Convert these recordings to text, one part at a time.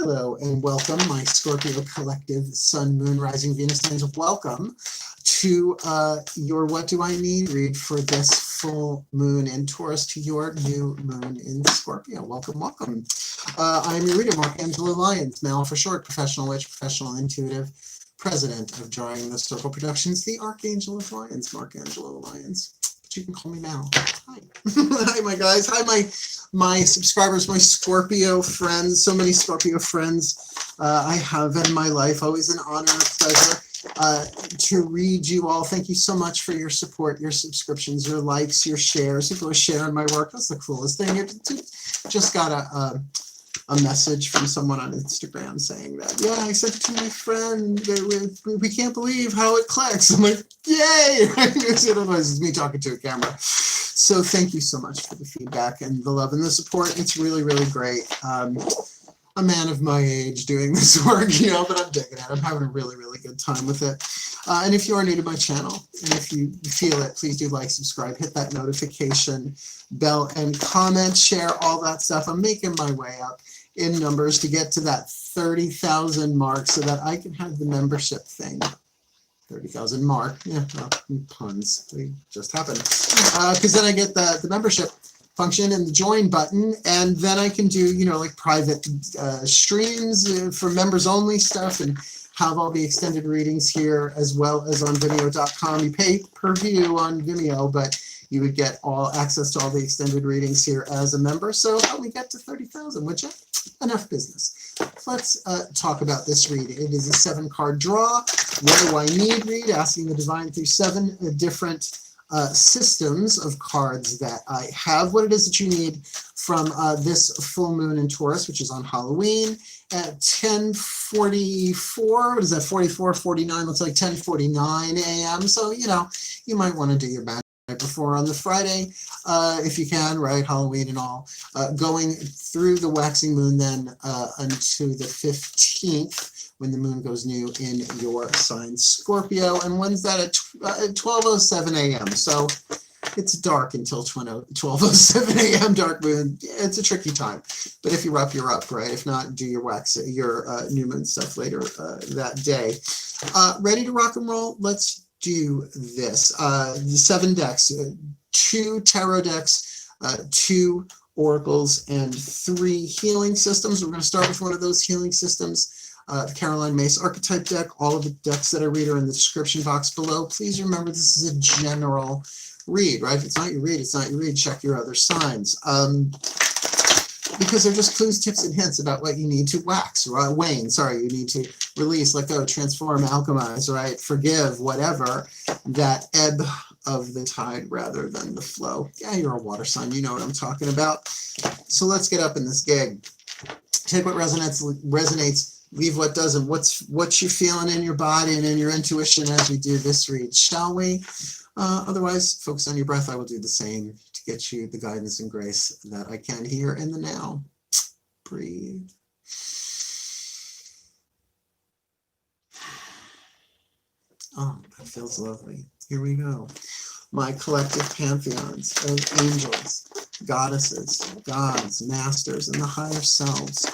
Hello and welcome, my Scorpio collective Sun, Moon, Rising, Venus signs. Welcome to your What Do I Need read for this full moon in Taurus to your new moon in Scorpio. Welcome, welcome. I'm your reader, Angelo Lyons, Mal for short, professional witch, professional intuitive, president of DrawingTheCircle Productions, the Archangel of Lyons, Angelo Lyons. But you can call me Mal. Hi. Hi, my guys. Hi, my subscribers, my Scorpio friends, so many Scorpio friends I have in my life. Always an honor and a pleasure to read you all. Thank you so much for your support, your subscriptions, your likes, your shares. People are sharing my work. That's the coolest thing. Just got a message from someone on Instagram saying that, yeah, I sent it to my friend. We can't believe how it clicks. I'm like, yay! Otherwise, it's me talking to a camera. So thank you so much for the feedback and the love and the support. It's really, really great. A man of my age doing this work, but I'm digging it. I'm having a really, really good time with it. And if you are new to my channel, and if you feel it, please do like, subscribe, hit that notification bell, and comment, share, all that stuff. I'm making my way up in numbers to get to that 30,000 mark so that I can have the membership thing. 30,000 mark. Yeah, well, puns. They just happen. Because then I get the membership function and the join button, and then I can do, like private streams for members only stuff and have all the extended readings here as well as on Vimeo.com. You pay per view on Vimeo, but you would get all access to all the extended readings here as a member. So help me get to 30,000, which enough business. Let's talk about this read. It is a 7-card draw. What do I need read? Asking the divine through 7 different systems of cards that I have. What it is that you need from this full moon in Taurus, which is on Halloween at 10:44. What is that? 44, 49. Looks like 10:49 a.m. So you might want to do your math right before on the Friday, if you can, right? Halloween and all. Going through the waxing moon then until the 15th. When the moon goes new in your sign Scorpio. And when's that? At 12:07 a.m. So it's dark until 12:07 a.m. dark moon. It's a tricky time. But if you're up, you're up, right? If not, do your new moon stuff later that day. Ready to rock and roll? Let's do this. The 7 decks, 2 tarot decks, 2 oracles, and 3 healing systems. We're going to start with one of those healing systems. The Caroline Mace archetype deck. All of the decks that I read are in the description box below. Please remember this is a general read, right? If it's not your read, it's not your read. Check your other signs. Because they're just clues, tips, and hints about what you need to wax, right? You need to release, let go, transform, alchemize, right? Forgive, whatever, that ebb of the tide rather than the flow. Yeah, you're a water sign. You know what I'm talking about. So let's get up in this gig. Take what resonates, leave what doesn't. What you're feeling in your body and in your intuition as we do this read, shall we? Otherwise, focus on your breath. I will do the same to get you the guidance and grace that I can here in the now. Breathe. Oh, that feels lovely. Here we go. My collective pantheons of angels, goddesses, gods, masters, and the higher selves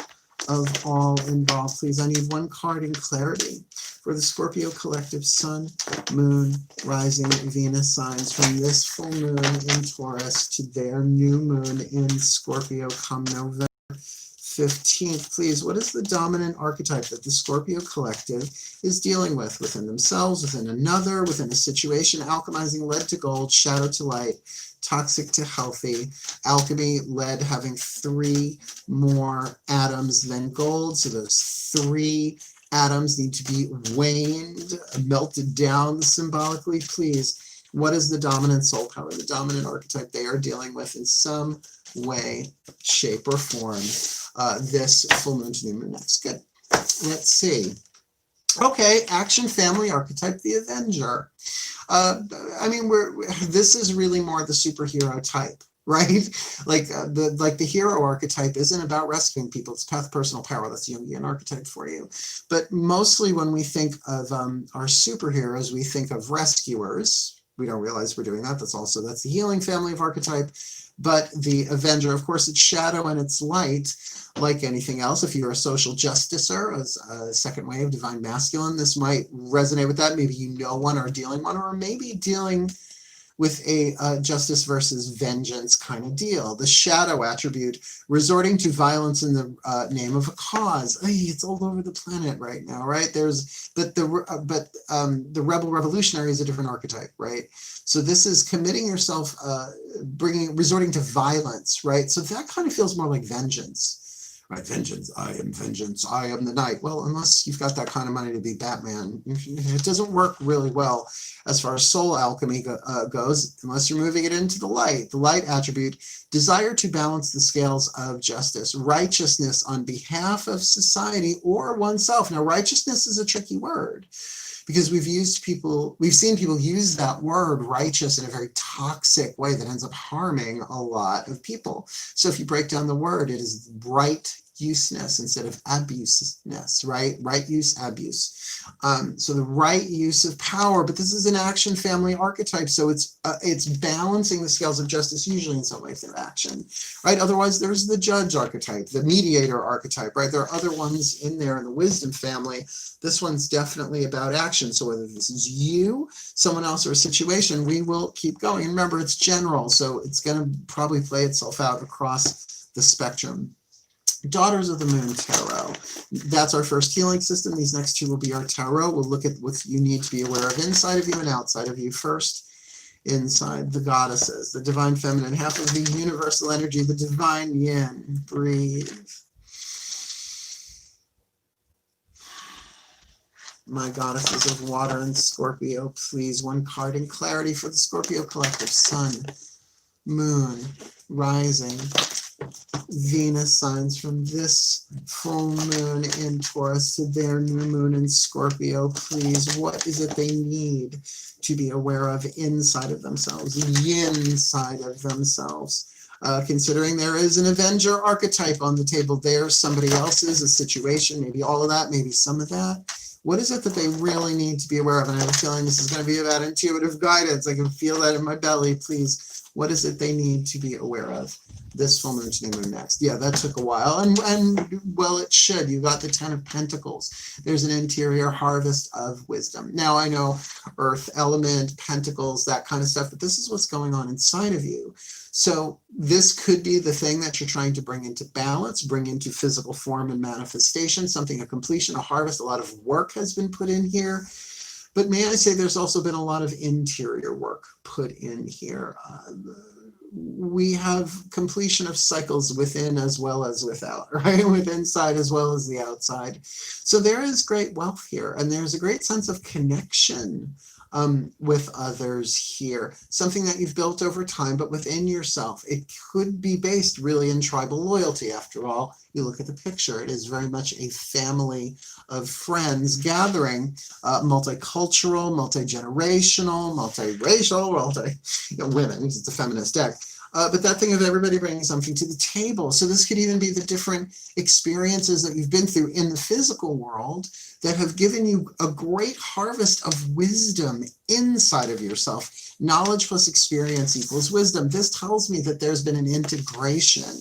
of all involved. Please, I need one card in clarity for the Scorpio collective Sun, Moon, Rising, Venus signs from this full moon in Taurus to their new moon in Scorpio come November 15th. Please, what is the dominant archetype that the Scorpio collective is dealing with within themselves, within another, within a situation? Alchemizing, lead to gold, shadow to light, toxic to healthy, alchemy, lead having 3 more atoms than gold. So those 3 atoms need to be waned, melted down symbolically. Please, what is the dominant soul power, the dominant archetype they are dealing with in some way, shape, or form this full moon to new moon next? Good. Let's see. Okay, action family archetype, the Avenger. This is really more the superhero type, right? Like the hero archetype isn't about rescuing people. It's personal power. That's the Jungian archetype for you. But mostly when we think of our superheroes, we think of rescuers. We don't realize we're doing that. That's the healing family of archetype. But the Avenger, of course, it's shadow and it's light, like anything else. If you're a social justicer, as a second wave, divine masculine, this might resonate with that. Maybe you know one or dealing one, or maybe dealing with a justice versus vengeance kind of deal. The shadow attribute, resorting to violence in the name of a cause. It's all over the planet right now, right? The rebel revolutionary is a different archetype, right? So this is committing yourself, resorting to violence, right? So that kind of feels more like vengeance. Right, vengeance, I am vengeance, I am the knight. Well, unless you've got that kind of money to be Batman, it doesn't work really well as far as soul alchemy goes, unless you're moving it into the light. The light attribute, desire to balance the scales of justice, righteousness on behalf of society or oneself. Now, righteousness is a tricky word, because we've seen people use that word righteous in a very toxic way that ends up harming a lot of people. So if you break down the word, it is right useness instead of abuseness, right? Right use, abuse. So the right use of power, but this is an action family archetype, so it's balancing the scales of justice, usually in some way through action, right? Otherwise, there's the judge archetype, the mediator archetype, right? There are other ones in there in the wisdom family. This one's definitely about action. So whether this is you, someone else, or a situation, we will keep going. And remember, it's general, so it's going to probably play itself out across the spectrum. Daughters of the Moon Tarot. That's our first healing system. These next two will be our tarot. We'll look at what you need to be aware of inside of you and outside of you. First, inside, the goddesses, the divine feminine, half of the universal energy, the divine yin. Breathe. My goddesses of water and Scorpio, please, one card in clarity for the Scorpio collective. Sun, moon, rising, Venus signs from this full moon in Taurus to their new moon in Scorpio. Please, what is it they need to be aware of inside of themselves, the yin side of themselves? Considering there is an Avenger archetype on the table there, somebody else's, a situation, maybe all of that, maybe some of that. What is it that they really need to be aware of? And I have a feeling this is going to be about intuitive guidance. I can feel that in my belly. Please, what is it they need to be aware of? This full moon to new moon next. Yeah, that took a while. And well, it should. You got the 10 of Pentacles. There's an interior harvest of wisdom. Now, I know Earth, element, Pentacles, that kind of stuff, but this is what's going on inside of you. So this could be the thing that you're trying to bring into balance, bring into physical form and manifestation, something, a completion, a harvest. A lot of work has been put in here. But may I say there's also been a lot of interior work put in here. We have completion of cycles within as well as without, right? With inside as well as the outside. So there is great wealth here, and there's a great sense of connection with others here. Something that you've built over time, but within yourself. It could be based really in tribal loyalty. After all, you look at the picture, it is very much a family of friends gathering, multicultural, multi-generational, multiracial, women, it's a feminist deck. But that thing of everybody bringing something to the table. So this could even be the different experiences that you've been through in the physical world that have given you a great harvest of wisdom inside of yourself. Knowledge plus experience equals wisdom. This tells me that there's been an integration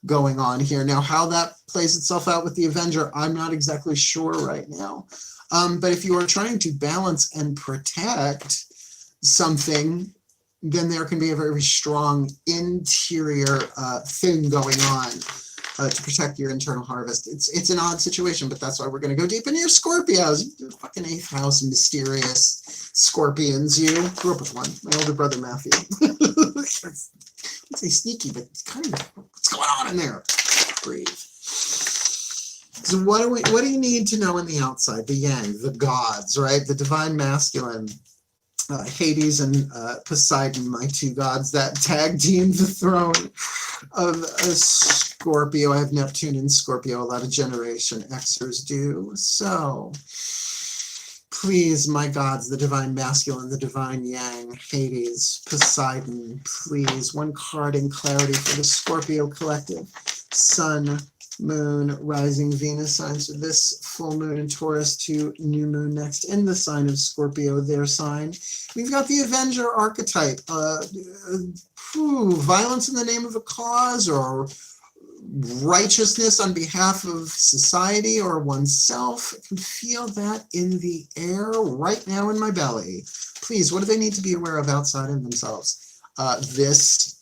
going on here. Now, how that plays itself out with the Avenger, I'm not exactly sure right now. But if you are trying to balance and protect something, then there can be a very strong interior thing going on to protect your internal harvest. It's an odd situation, but that's why we're going to go deep into your Scorpios. You're fucking 8th house, mysterious Scorpions. You grew up with one, my older brother Matthew. I'd say sneaky, but it's kind of what's going on in there. Breathe. So what do you need to know in the outside? The yang, the gods, right? The divine masculine. Hades and Poseidon, my two gods that tag team the throne of Scorpio. I have Neptune in Scorpio, a lot of Generation Xers do. So please, my gods, the divine masculine, the divine yang, Hades, Poseidon, please, one card in clarity for the Scorpio collective. Sun, moon, rising, Venus signs for this full moon in Taurus to new moon next in the sign of Scorpio, their sign. We've got the Avenger archetype, violence in the name of a cause, or righteousness on behalf of society or oneself. I can feel that in the air right now in my belly. Please, what do they need to be aware of outside of themselves? This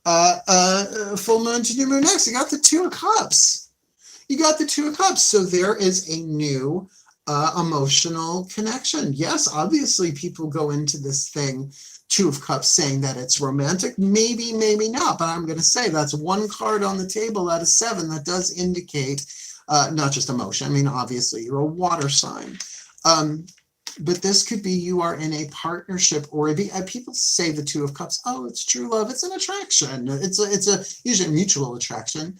full moon to new moon next. You got the Two of Cups. You got the Two of Cups. So there is a new emotional connection. Yes, obviously people go into this thing, Two of Cups, saying that it's romantic. Maybe, maybe not, but I'm going to say that's one card on the table out of 7 that does indicate not just emotion. I mean, obviously you're a water sign. But this could be you are in a partnership, or people say the Two of Cups, oh, it's true love. It's an attraction. It's usually a mutual attraction.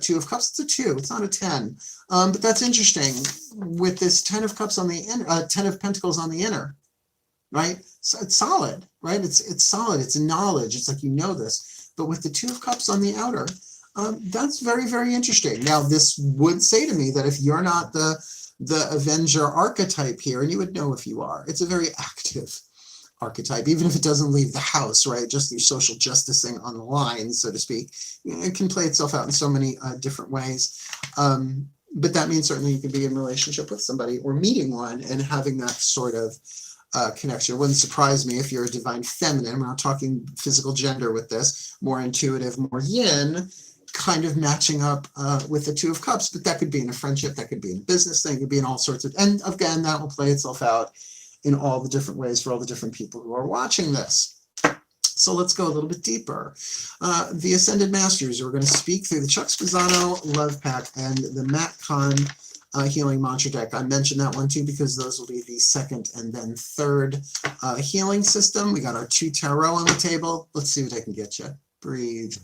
Two of Cups, it's a 2. It's not a 10. But that's interesting with this 10 of Cups on the inner, 10 of Pentacles on the inner, right? So it's solid, right? It's solid. It's knowledge. It's like you know this. But with the Two of Cups on the outer, that's very, very interesting. Now, this would say to me that if you're not the Avenger archetype here, and you would know if you are, it's a very active archetype, even if it doesn't leave the house, right? Just your social justicing on the line, so to speak. It can play itself out in so many different ways. But that means certainly you can be in relationship with somebody or meeting one and having that sort of connection. It wouldn't surprise me if you're a divine feminine. We're not talking physical gender with this, more intuitive, more yin, kind of matching up with the Two of Cups, but that could be in a friendship, that could be in a business thing, it could be in all sorts of, and again, that will play itself out in all the different ways for all the different people who are watching this. So let's go a little bit deeper. The Ascended Masters, who are going to speak through the Chuck Spezzano Love Pack and the Matt Kahn Healing Mantra Deck. I mentioned that one too because those will be the second and then third healing system. We got our 2 tarot on the table. Let's see what I can get you. Breathe.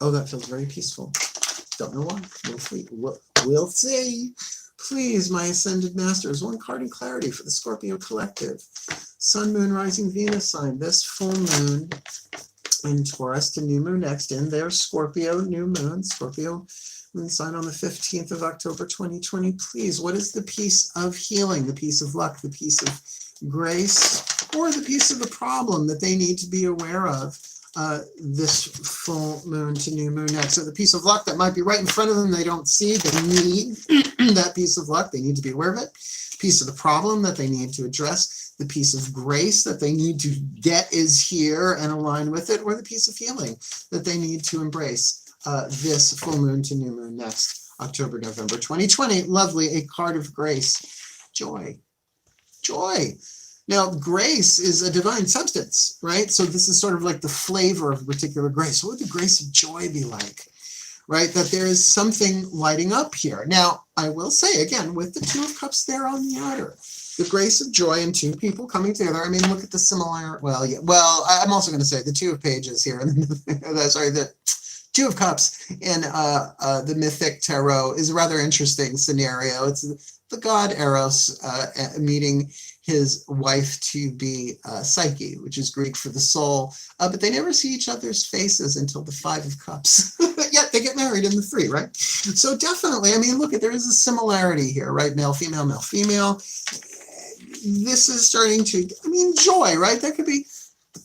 Oh, that feels very peaceful. Don't know why. We'll see. Please, my Ascended Masters, one card in clarity for the Scorpio collective. Sun, Moon, Rising, Venus sign. This full moon in Taurus to new moon next in there. Scorpio, new moon. Scorpio moon sign on the 15th of October, 2020. Please, what is the piece of healing, the piece of luck, the piece of grace, or the piece of the problem that they need to be aware of? This full moon to new moon next. So the piece of luck that might be right in front of them, they don't see, they need that piece of luck, they need to be aware of it. Piece of the problem that they need to address, the piece of grace that they need to get is here and align with it, or the piece of healing that they need to embrace this full moon to new moon next, October, November 2020. Lovely, a card of grace. Joy. Joy. Now, grace is a divine substance, right? So this is sort of like the flavor of a particular grace. What would the grace of joy be like, right? That there is something lighting up here. Now, I will say, again, with the Two of Cups there on the outer, the grace of joy and 2 people coming together. I mean, look at the similar, well, yeah. Well, I'm also going to say the 2 of Pages here, sorry, the 2 of Cups in the Mythic Tarot is a rather interesting scenario. It's the god Eros meeting his wife to be Psyche, which is Greek for the soul, but they never see each other's faces until the 5 of Cups. Yet they get married in the 3, right? So definitely, I mean, look, there is a similarity here, right? Male, female, male, female. This is starting to, I mean, joy, right? That could be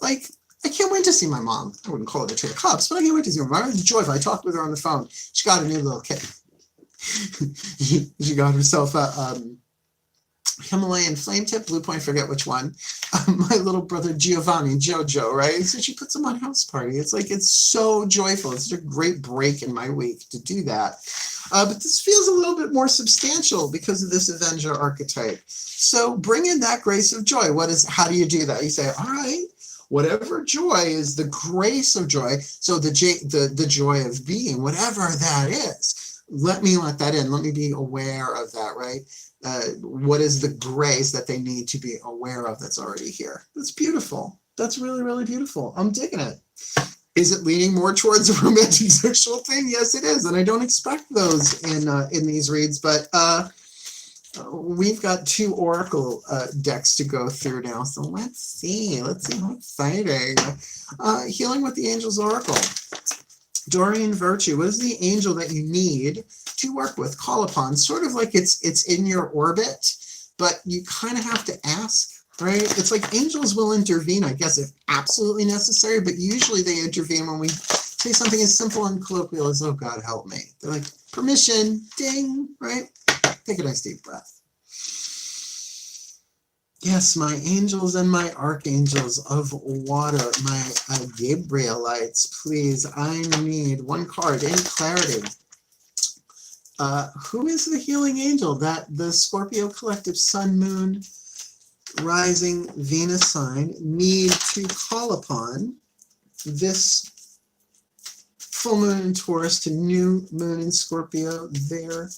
like, I can't wait to see my mom. I wouldn't call it a 2 of Cups, but I can't wait to see my mom. It's joy. I talked with her on the phone. She got a new little kitten. She got herself a Himalayan flame tip, blue point, forget which one. My little brother Giovanni, Jojo, right? So she puts him on house party. It's like, it's so joyful. It's a great break in my week to do that. But this feels a little bit more substantial because of this Avenger archetype. So bring in that grace of joy. How do you do that? You say, all right, whatever joy is the grace of joy. So the joy of being, whatever that is, let me let that in. Let me be aware of that, right? What is the grace that they need to be aware of that's already here? That's beautiful. That's really, really beautiful. I'm digging it. Is it leaning more towards a romantic sexual thing? Yes, it is. And I don't expect those in these reads, but we've got 2 oracle decks to go through now. So let's see how exciting. Healing with the Angels Oracle. Doreen Virtue, what is the angel that you need to work with, call upon? Sort of like it's in your orbit, but you kind of have to ask, right? It's like angels will intervene, I guess, if absolutely necessary, but usually they intervene when we say something as simple and colloquial as, oh God, help me. They're like, permission, ding, right? Take a nice deep breath. Yes, my angels and my archangels of water, my Gabrielites, please, I need one card in clarity. Who is the healing angel that the Scorpio collective sun, moon, rising Venus sign need to call upon this full moon in Taurus to new moon in Scorpio, their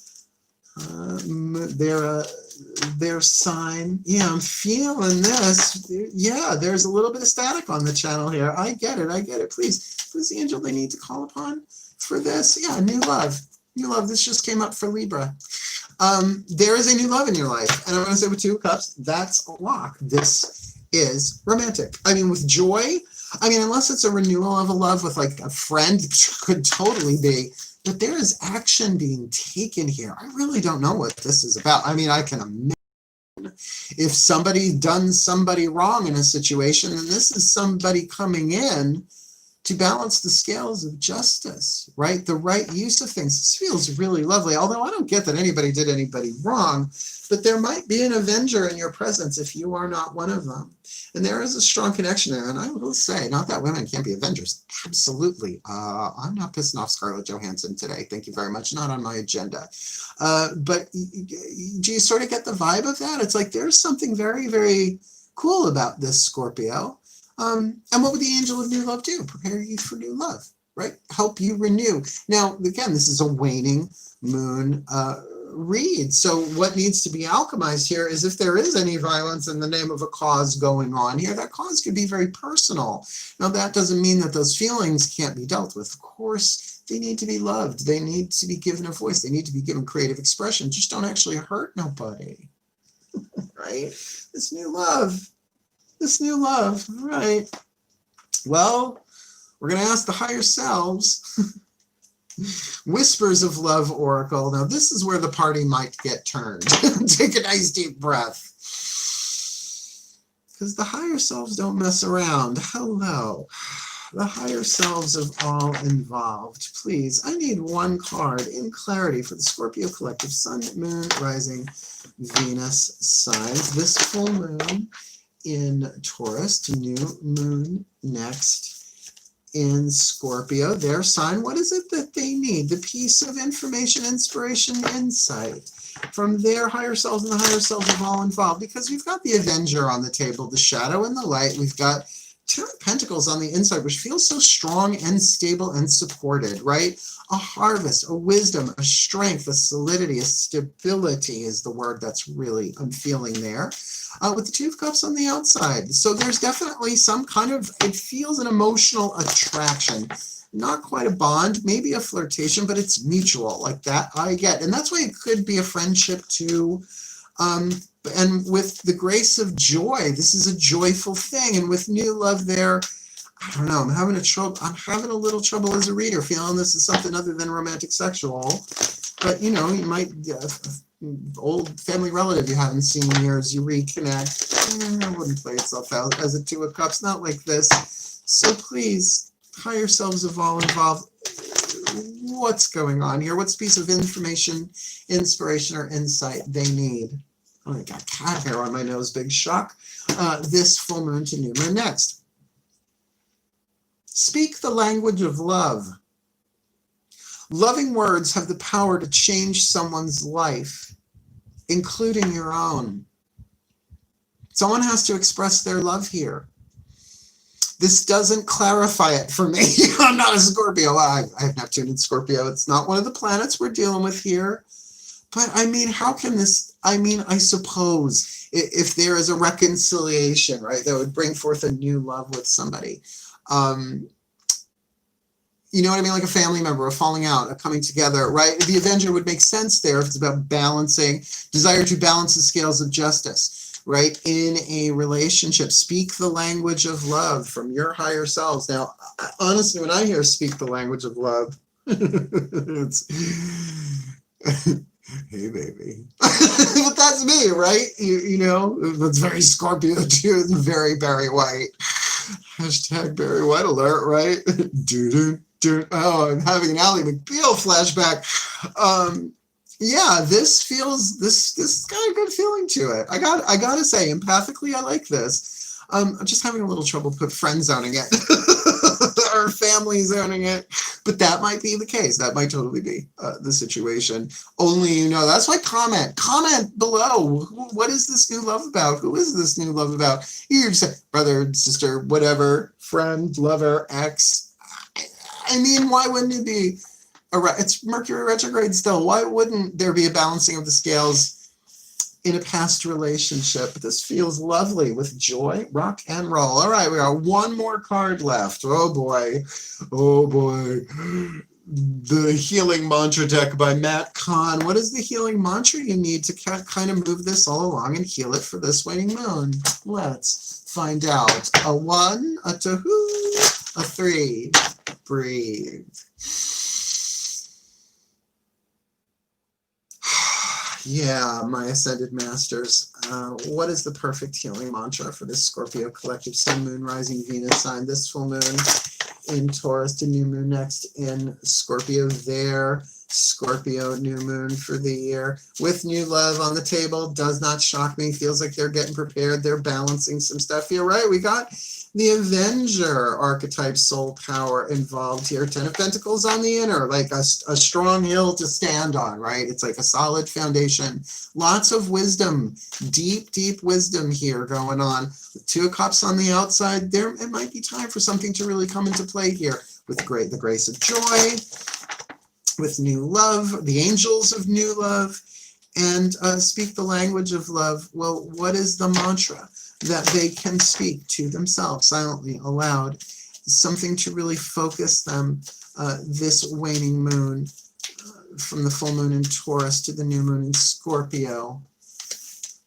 sign? Yeah, I'm feeling this. Yeah, there's a little bit of static on the channel here. I get it. Please, who's the angel they need to call upon for this? Yeah, new love. New love. This just came up for Libra. There is a new love in your life. And I'm going to say with 2 cups, that's a lock. This is romantic. I mean, with joy, I mean, unless it's a renewal of a love with like a friend, could totally be. But there is action being taken here. I really don't know what this is about. I mean, I can imagine if somebody's done somebody wrong in a situation, and this is somebody coming in to balance the scales of justice, right? The right use of things. This feels really lovely, although I don't get that anybody did anybody wrong, but there might be an Avenger in your presence if you are not one of them. And there is a strong connection there. And I will say, not that women can't be Avengers. Absolutely. I'm not pissing off Scarlett Johansson today. Thank you very much. Not on my agenda. But do you sort of get the vibe of that? It's like there's something very, very cool about this, Scorpio. And what would the angel of new love do? Prepare you for new love, right? Help you renew. Now, again, this is a waning moon read. So what needs to be alchemized here is if there is any violence in the name of a cause going on here, that cause could be very personal. Now, that doesn't mean that those feelings can't be dealt with. Of course, they need to be loved. They need to be given a voice. They need to be given creative expression. Just don't actually hurt nobody, right? This new love, right? Well, we're going to ask the higher selves. Whispers of Love Oracle. Now, this is where the party might get turned. Take a nice deep breath. Because the higher selves don't mess around. Hello. The higher selves of all involved. Please, I need one card in clarity for the Scorpio collective sun, moon, rising, Venus signs. This full moon in Taurus to new moon next in Scorpio, their sign. What is it that they need? The piece of information, inspiration, insight from their higher selves and the higher selves of all involved. Because we've got the Avenger on the table, the shadow and the light. We've got 2 Pentacles on the inside, which feels so strong and stable and supported, right? A harvest, a wisdom, a strength, a solidity, a stability is the word that's really I'm feeling there. With the 2 of Cups on the outside. So there's definitely some kind of, it feels an emotional attraction. Not quite a bond, maybe a flirtation, but it's mutual like that I get. And that's why it could be a friendship too. And with the grace of joy, this is a joyful thing. And with new love there, I don't know, I'm having a little trouble as a reader feeling this is something other than romantic sexual. But you know, you might, old family relative you haven't seen in years, you reconnect. It wouldn't play itself out as a 2 of Cups, not like this. So please, higher selves of all involved, what's going on here? What's piece of information, inspiration, or insight they need? Oh, I got cat hair on my nose, big shock. This full moon to new moon next. Speak the language of love. Loving words have the power to change someone's life, including your own. Someone has to express their love here. This doesn't clarify it for me. I'm not a Scorpio. I have Neptune in Scorpio. It's not one of the planets we're dealing with here. But I mean, how can this, I mean, I suppose if there is a reconciliation, right, that would bring forth a new love with somebody. You know what I mean? Like a family member, a falling out, a coming together, right? The Avenger would make sense there if it's about balancing, desire to balance the scales of justice, right? In a relationship, speak the language of love from your higher selves. Now, honestly, when I hear speak the language of love, Hey, baby. But that's me, right? You know, that's very Scorpio too. It's very Barry White. Hashtag Barry White alert, right? Oh, I'm having an Ally McBeal flashback. Yeah, this got a good feeling to it. I gotta say, empathically, I like this. I'm just having a little trouble put friend zoning it or family zoning it, but that might be the case. That might totally be the situation. Only you know. That's why comment below. What is this new love about? Who is this new love about? You just say brother, sister, whatever, friend, lover, ex. I mean, why wouldn't it be? It's Mercury retrograde still. Why wouldn't there be a balancing of the scales in a past relationship? This feels lovely with joy, rock and roll. All right, we got one more card left. Oh boy. Oh boy. The Healing Mantra deck by Matt Kahn. What is the healing mantra you need to kind of move this all along and heal it for this waning moon? Let's find out. A 1, a 2, a 3. Breathe. Yeah, my Ascended Masters. What is the perfect healing mantra for this Scorpio collective Sun, Moon, Rising, Venus sign? This full moon in Taurus to new moon next in Scorpio there. Scorpio new moon for the year. With new love on the table. Does not shock me. Feels like they're getting prepared. They're balancing some stuff here, right? We got the Avenger archetype soul power involved here. 10 of Pentacles on the inner, like a strong hill to stand on, right? It's like a solid foundation. Lots of wisdom, deep, deep wisdom here going on. The 2 of Cups on the outside. There, it might be time for something to really come into play here with the grace of joy, with new love, the angels of new love, and speak the language of love. Well, what is the mantra that they can speak to themselves silently, aloud? Something to really focus them this waning moon, from the full moon in Taurus to the new moon in Scorpio,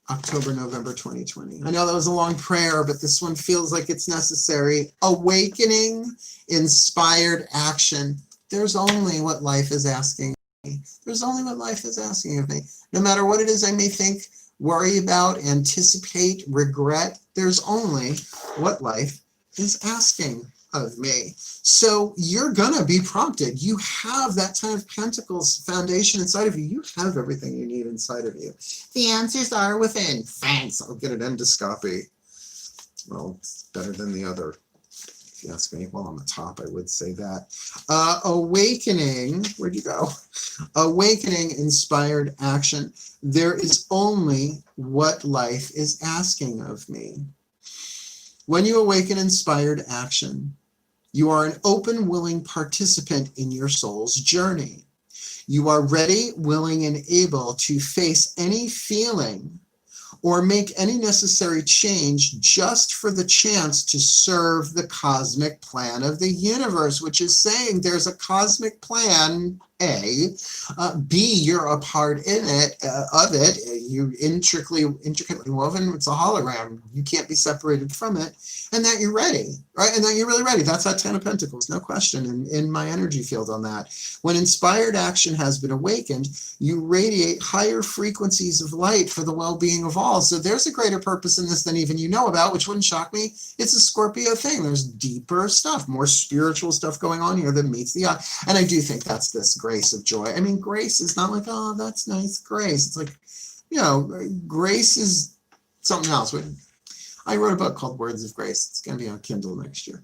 October, November 2020. I know that was a long prayer, but this one feels like it's necessary. Awakening, inspired action. There's only what life is asking me. There's only what life is asking of me. No matter what it is I may think, worry about, anticipate, regret, there's only what life is asking of me. So you're gonna be prompted. You have that 10 of Pentacles foundation inside of you. You have everything you need inside of you. The answers are within. Thanks, I'll get an endoscopy. Well, it's better than the other. If you ask me, well, on the top, I would say that. Awakening, where'd you go? Awakening, inspired action. There is only what life is asking of me. When you awaken inspired action, you are an open, willing participant in your soul's journey. You are ready, willing, and able to face any feeling or make any necessary change just for the chance to serve the cosmic plan of the universe, which is saying there's a cosmic plan, A. B, you're a part in it, of it. You intricately woven. It's a hologram. You can't be separated from it. And that you're ready, right? And that you're really ready. That's that 10 of Pentacles, no question in my energy field on that. When inspired action has been awakened, you radiate higher frequencies of light for the well-being of all. So there's a greater purpose in this than even you know about, which wouldn't shock me. It's a Scorpio thing. There's deeper stuff, more spiritual stuff going on here that meets the eye. And I do think that's this grace of joy. I mean, grace is not like, oh, that's nice grace. It's like, you know, grace is something else. I wrote a book called Words of Grace. It's going to be on Kindle next year.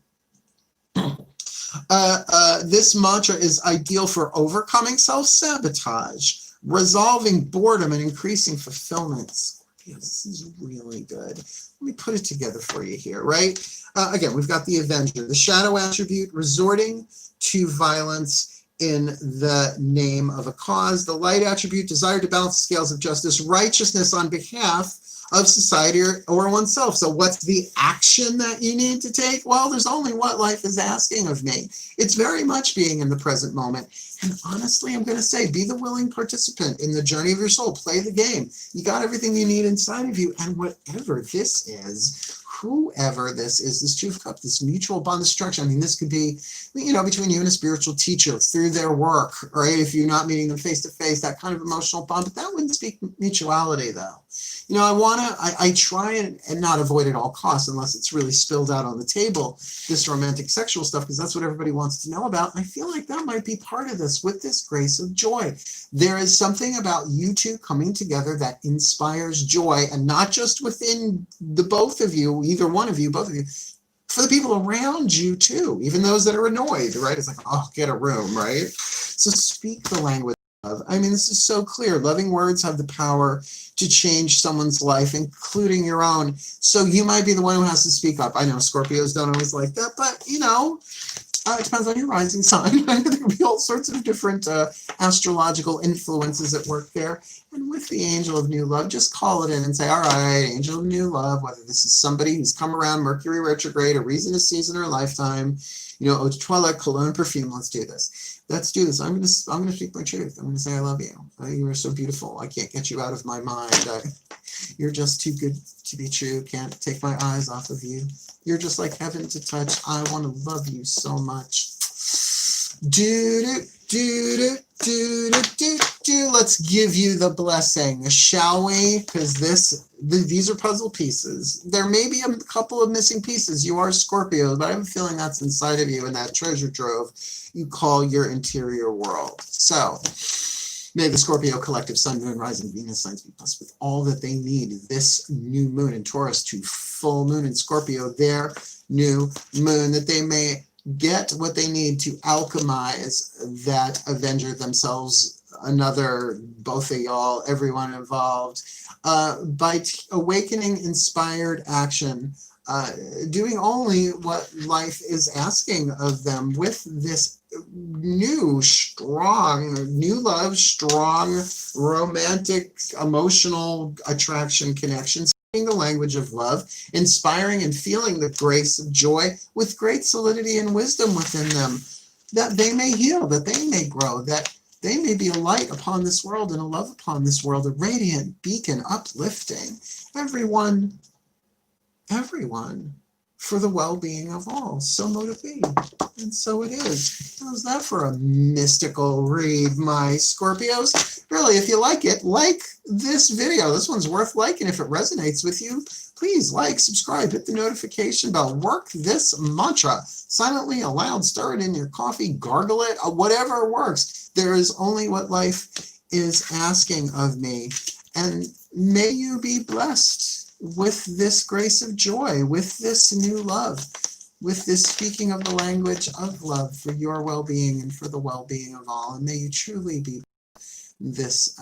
This mantra is ideal for overcoming self-sabotage, resolving boredom, and increasing fulfillment. Scorpio, this is really good. Let me put it together for you here, right? Again, we've got the Avenger, the shadow attribute, resorting to violence in the name of a cause. The light attribute, desire to balance the scales of justice, righteousness on behalf of society or oneself. So what's the action that you need to take? Well, there's only what life is asking of me. It's very much being in the present moment, And honestly, I'm going to say, be the willing participant in the journey of your soul. Play the game. You got everything you need inside of you. And whatever this is, whoever this is, this Two of Cups, this mutual bond, this structure, I mean, this could be, you know, between you and a spiritual teacher through their work, right? If you're not meeting them face to face, that kind of emotional bond. But that wouldn't speak mutuality, though. You know, I try and not avoid at all costs unless it's really spilled out on the table, this romantic sexual stuff, because that's what everybody wants to know about. And I feel like that might be part of this with this grace of joy. There is something about you two coming together that inspires joy, and not just within the both of you, either one of you, both of you, for the people around you too, even those that are annoyed, right? It's like, oh, get a room, right? So speak the language of. I mean, this is so clear. Loving words have the power to change someone's life, including your own. So you might be the one who has to speak up. I know Scorpios don't always like that, but you know, it depends on your rising sign. There can be all sorts of different astrological influences at work there. And with the angel of new love, just call it in and say, all right, angel of new love, whether this is somebody who's come around Mercury retrograde, a reason, a season, or a lifetime, you know, eau de toilette, cologne, perfume, let's do this. Let's do this. I'm gonna speak my truth. I'm gonna say I love you. You are so beautiful. I can't get you out of my mind. You're just too good to be true. Can't take my eyes off of you. You're just like heaven to touch. I want to love you so much. Let's give you the blessing, shall we? Because these are puzzle pieces. There may be a couple of missing pieces. You are Scorpio, but I have a feeling that's inside of you in that treasure trove you call your interior world. So may the Scorpio collective Sun, Moon, Rising, Venus signs be blessed with all that they need this new moon in Taurus to full moon in Scorpio, their new moon, that they may get what they need to alchemize that Avenger themselves, another, both of y'all, everyone involved, by awakening inspired action, doing only what life is asking of them with this new, strong, new love, strong, romantic, emotional attraction connections, speaking the language of love, inspiring and feeling the grace of joy with great solidity and wisdom within them, that they may heal, that they may grow, that they may be a light upon this world and a love upon this world, a radiant beacon uplifting everyone, for the well-being of all. So mote it be, and so it is. How's that for a mystical read, my Scorpios? Really, if you like it, like this video. This one's worth liking. If it resonates with you, please like, subscribe, hit the notification bell, work this mantra silently, aloud, stir it in your coffee, gargle it, whatever works. There is only what life is asking of me. And may you be blessed with this grace of joy, with this new love, with this speaking of the language of love for your well-being and for the well-being of all. And may you truly be this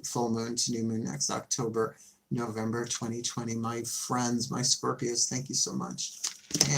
full moon to new moon next October, November 2020. My friends, my Scorpios, thank you so much. Hail.